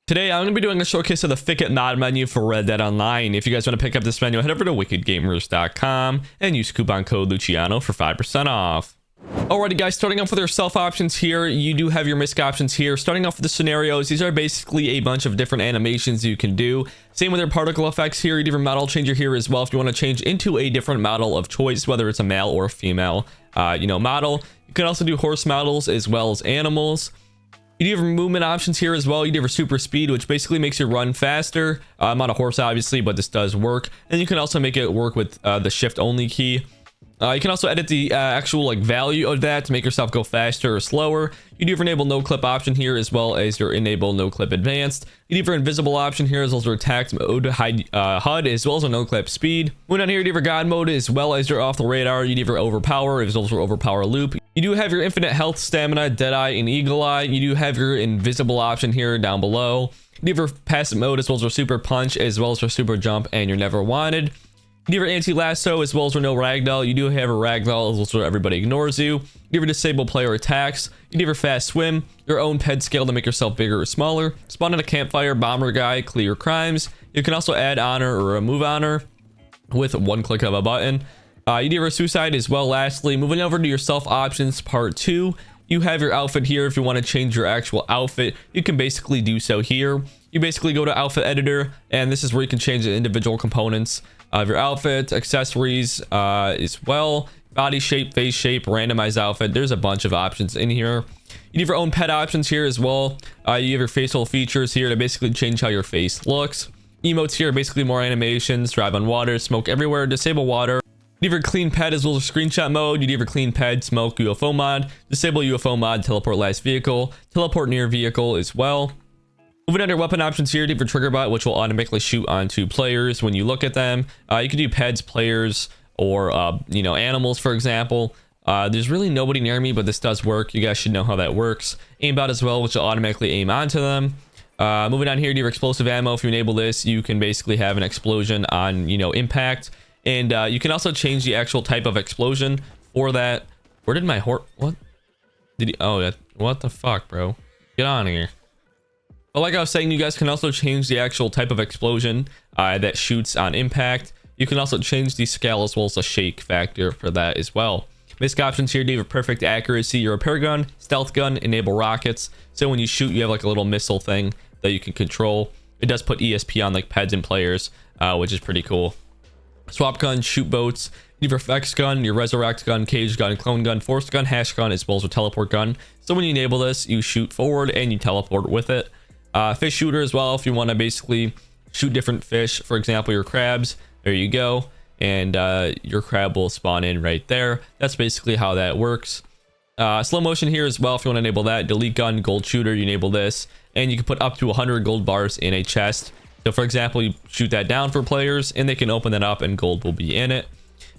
Today, I'm going to be doing a showcase of the Fikit mod menu for Red Dead Online. If you guys want to pick up this menu, head over to wickedgamers.com and use coupon code Luciano for 5% off. Alrighty guys, starting off with your self options here, you do have your misc options here. Starting off with the scenarios, these are basically a bunch of different animations you can do. Same with your particle effects here, you have your model changer here as well. If you want to change into a different model of choice, whether it's a male or a female, model. You can also do horse models as well as animals. You do have your movement options here as well. You do have your super speed, which basically makes you run faster. I'm on a horse obviously, but this does work. And you can also make it work with the shift only key. You can also edit the actual value of that to make yourself go faster or slower. You do have your enable no clip option here as well as your enable no clip advanced. You do have your invisible option here as well as your attack mode, hide HUD as well as a no clip speed. Moving on here, you do have your god mode as well as your off the radar. You do have your overpower as well as your overpower loop. You do have your infinite health, stamina, deadeye, and eagle eye. You do have your invisible option here down below. You do have your passive mode as well as your super punch as well as your super jump and your never wanted. You do have your anti-lasso as well as your no ragdoll. You do have a ragdoll as well as your everybody ignores you. You do have your disable player attacks. You do have your fast swim, your own ped scale to make yourself bigger or smaller. Spawn at a campfire, bomber guy, clear crimes. You can also add honor or remove honor with one click of a button. You do have your suicide as well. Lastly, moving over to your self options part 2. You have your outfit here. If you want to change your actual outfit, you can basically do so here. You basically go to outfit editor, and this is where you can change the individual components of your outfit, accessories as well, body shape, face shape, randomized outfit. There's a bunch of options in here. You have your own pet options here as well. You have your facial features here to basically change how your face looks. Emotes here, basically more animations, drive on water, smoke everywhere, disable water. You have your clean ped as well as screenshot mode. You have your clean ped, smoke, UFO mod, disable UFO mod, teleport last vehicle, teleport near vehicle as well. Moving under weapon options here, you have your trigger bot, which will automatically shoot onto players when you look at them. You can do peds, players, or animals, for example. There's really nobody near me, but this does work. You guys should know how that works. Aimbot as well, which will automatically aim onto them. Moving on here, you have your explosive ammo. If you enable this, you can basically have an explosion on impact. And you can also change the actual type of explosion for that. Where did my horse? What did he? Oh, what the fuck, bro? Get on here. But like I was saying, you guys can also change the actual type of explosion that shoots on impact. You can also change the scale as well as the shake factor for that as well. Misc options here, you have perfect accuracy, your repair gun, stealth gun, enable rockets. So when you shoot, you have like a little missile thing that you can control. It does put ESP on like peds and players, which is pretty cool. Swap gun, shoot boats. You have your effects gun, your resurrect gun, cage gun, clone gun, force gun, hash gun, as well as a teleport gun. So when you enable this, you shoot forward and you teleport with it. Fish shooter as well, if you want to basically shoot different fish, for example your crabs, there you go, and your crab will spawn in right there. That's basically how that works. Slow motion here as well, if you want to enable that. Delete gun, gold shooter, you enable this, and you can put up to 100 gold bars in a chest. So for example, you shoot that down for players and they can open that up and gold will be in it.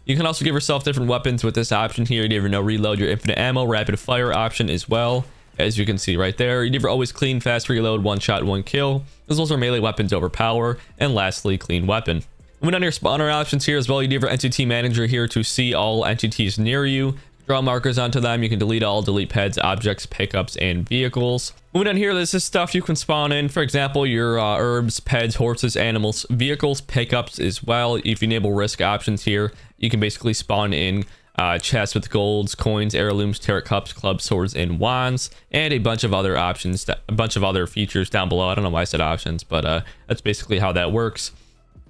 You can also give yourself different weapons with this option here. You have your no reload, your infinite ammo, rapid fire option as well. As you can see right there, you never always clean, fast reload, one shot, one kill. As well as our melee weapons overpower, and lastly, clean weapon. Moving on to your spawner options here as well, you have your entity manager here to see all entities near you. Draw markers onto them. You can delete all, delete peds, objects, pickups, and vehicles. Moving on here, this is stuff you can spawn in. For example, your herbs, peds, horses, animals, vehicles, pickups as well. If you enable risk options here, you can basically spawn in chests with golds, coins, heirlooms, tarot cups, clubs, swords, and wands, and a bunch of other options, a bunch of other features down below. I don't know why I said options, but that's basically how that works.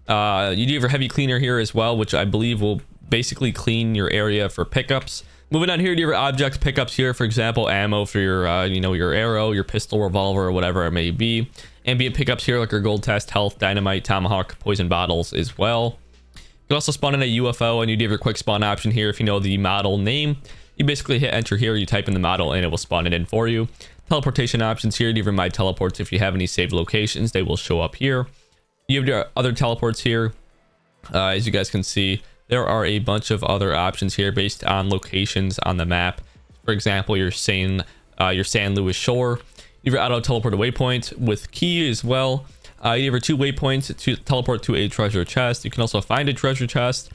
You do have your heavy cleaner here as well, which I believe will basically clean your area for pickups. Moving on here, you have your object pickups here, for example, ammo for your your arrow, your pistol, revolver, or whatever it may be. Ambient pickups here like your gold test, health, dynamite, tomahawk, poison bottles as well. You can also spawn in a UFO, and you do have your quick spawn option here. If you know the model name, you basically hit enter here, you type in the model, and it will spawn it in for you. Teleportation options here, you have your my teleports. If you have any saved locations, they will show up here. You have your other teleports here. As you guys can see, there are a bunch of other options here based on locations on the map. For example, your San Luis Shore. You have your auto teleport to waypoint with key as well. You have your 2 waypoints to teleport to a treasure chest. You can also find a treasure chest.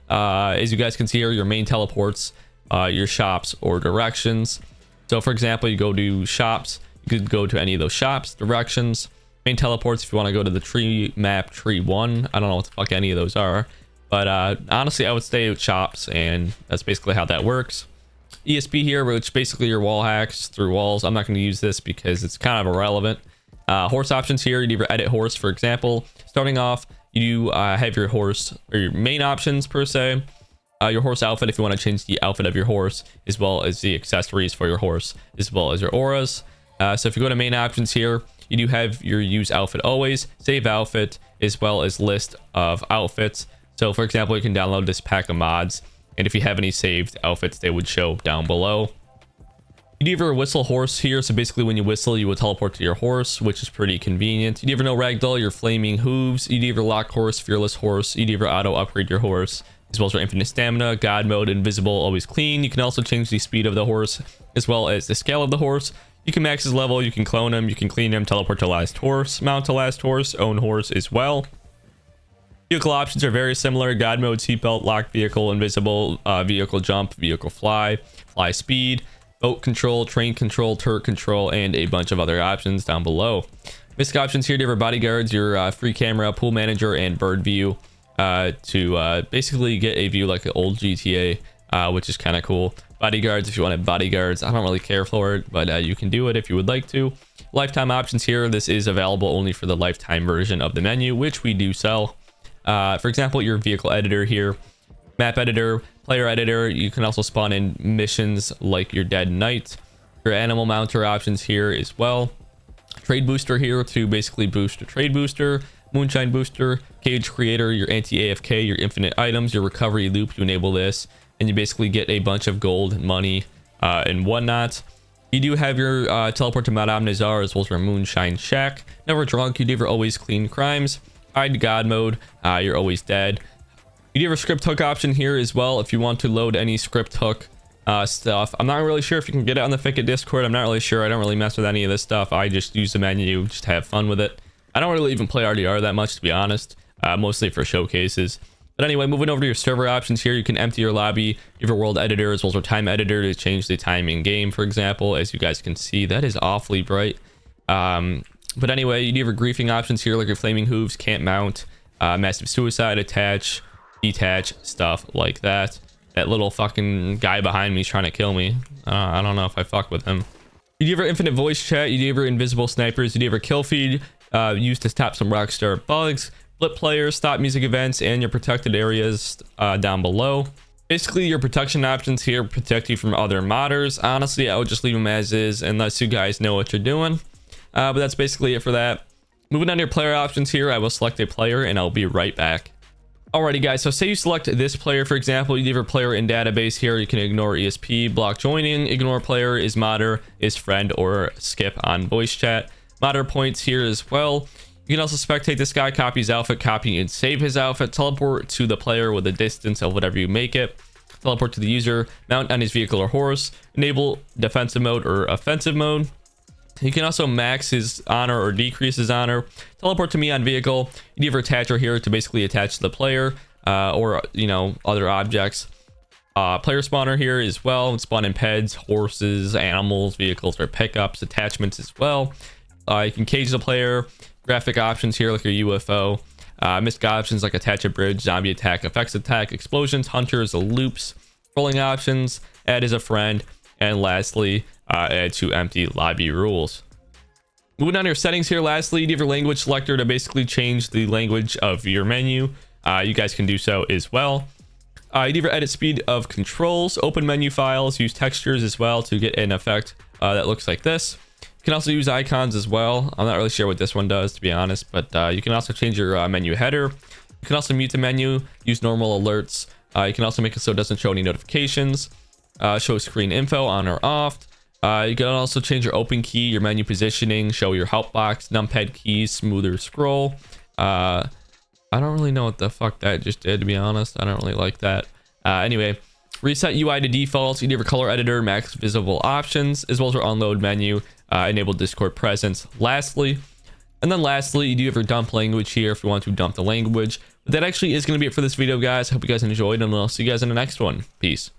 As you guys can see here, your main teleports, your shops or directions. So for example, you go to shops, you could go to any of those shops, directions, Main teleports if you want to go to the tree map, tree 1. I don't know what the fuck any of those are. But honestly, I would stay with shops, and that's basically how that works. ESP here, which basically your wall hacks through walls. I'm not going to use this because it's kind of irrelevant. Horse options here, you'd either edit horse, for example. Starting off, you have your horse, or your main options per se. Your horse outfit if you want to change the outfit of your horse, as well as the accessories for your horse, as well as your auras. So if you go to main options here, you do have your use outfit always, save outfit, as well as list of outfits. So for example, you can download this pack of mods, and if you have any saved outfits, they would show down below. You'd either whistle horse here, so basically when you whistle, you will teleport to your horse, which is pretty convenient. You'd either know ragdoll your flaming hooves. You'd either lock horse, fearless horse. You'd either auto upgrade your horse, as well as your infinite stamina, god mode, invisible, always clean. You can also change the speed of the horse, as well as the scale of the horse. You can max his level, you can clone him, you can clean him, teleport to last horse, mount to last horse, own horse as well. Vehicle options are very similar. God mode, seatbelt, lock vehicle, invisible, vehicle jump, vehicle fly, fly speed, boat control, train control, turret control, and a bunch of other options down below. Basic options here, different bodyguards, your free camera, pool manager, and bird view to basically get a view like an old GTA, which is kind of cool. Bodyguards, if you wanted bodyguards, I don't really care for it, but you can do it if you would like to. Lifetime options here, this is available only for the lifetime version of the menu, which we do sell. For example, your vehicle editor here, map editor, player editor. You can also spawn in missions like your dead knight. Your animal mounter options here as well. Trade booster here to basically boost a trade booster. Moonshine booster, cage creator, your anti-AFK, your infinite items, your recovery loop to enable this, and you basically get a bunch of gold, money, and whatnot. You do have your teleport to Madame Nazar, as well as your Moonshine Shack. Never drunk, you never always clean crimes. Hide god mode, you're always dead. You do have a script hook option here as well if you want to load any script hook stuff. I'm not really sure if you can get it on the Fikit Discord. I'm not really sure. I don't really mess with any of this stuff. I just use the menu, just have fun with it. I don't really even play RDR that much, to be honest, mostly for showcases. But anyway, moving over to your server options here, you can empty your lobby. You have a world editor as well as a time editor to change the time in game, for example. As you guys can see, that is awfully bright. But anyway, you do have your griefing options here, like your flaming hooves, can't mount, massive suicide, attach, detach, stuff like that. That little fucking guy behind me is trying to kill me. I don't know if I fuck with him. You do have your infinite voice chat, you do have your invisible snipers, you do have your kill feed, used to stop some Rockstar bugs, flip players, stop music events, and your protected areas down below. Basically, your protection options here protect you from other modders. Honestly, I would just leave them as is unless you guys know what you're doing. But that's basically it for that. Moving on to your player options here, I will select a player and I'll be right back. Alrighty guys, so say you select this player, for example, you leave your player in database here, you can ignore ESP, block joining, ignore player, is modder, is friend, or skip on voice chat. Modder points here as well. You can also spectate this guy, copy his outfit, copy and save his outfit, teleport to the player with a distance of whatever you make it, teleport to the user, mount on his vehicle or horse, enable defensive mode or offensive mode. You can also max his honor or decrease his honor, teleport to me on vehicle. You need your attacher here to basically attach to the player or, you know, other objects. Player spawner here as well, spawn in peds, horses, animals, vehicles, or pickups, attachments as well. You can cage the player, graphic options here like your UFO, misc options like attach a bridge, zombie attack, effects attack, explosions, hunters, loops, rolling options, add as a friend, and lastly, add to empty lobby rules. Moving on to your settings here, lastly, you have your language selector to basically change the language of your menu. You guys can do so as well. You have your edit speed of controls, open menu files, use textures as well to get an effect that looks like this. You can also use icons as well. I'm not really sure what this one does, to be honest, but you can also change your menu header. You can also mute the menu, use normal alerts. You can also make it so it doesn't show any notifications. Show screen info on or off. You can also change your open key, your menu positioning, show your help box, numpad keys, smoother scroll. I don't really know what the fuck that just did, to be honest. I don't really like that. Anyway, reset UI to defaults. You need your color editor, max visible options, as well as your unload menu, enable Discord presence. Lastly, you do have your dump language here if you want to dump the language. But that actually is going to be it for this video, guys. Hope you guys enjoyed, and I'll see you guys in the next one. Peace.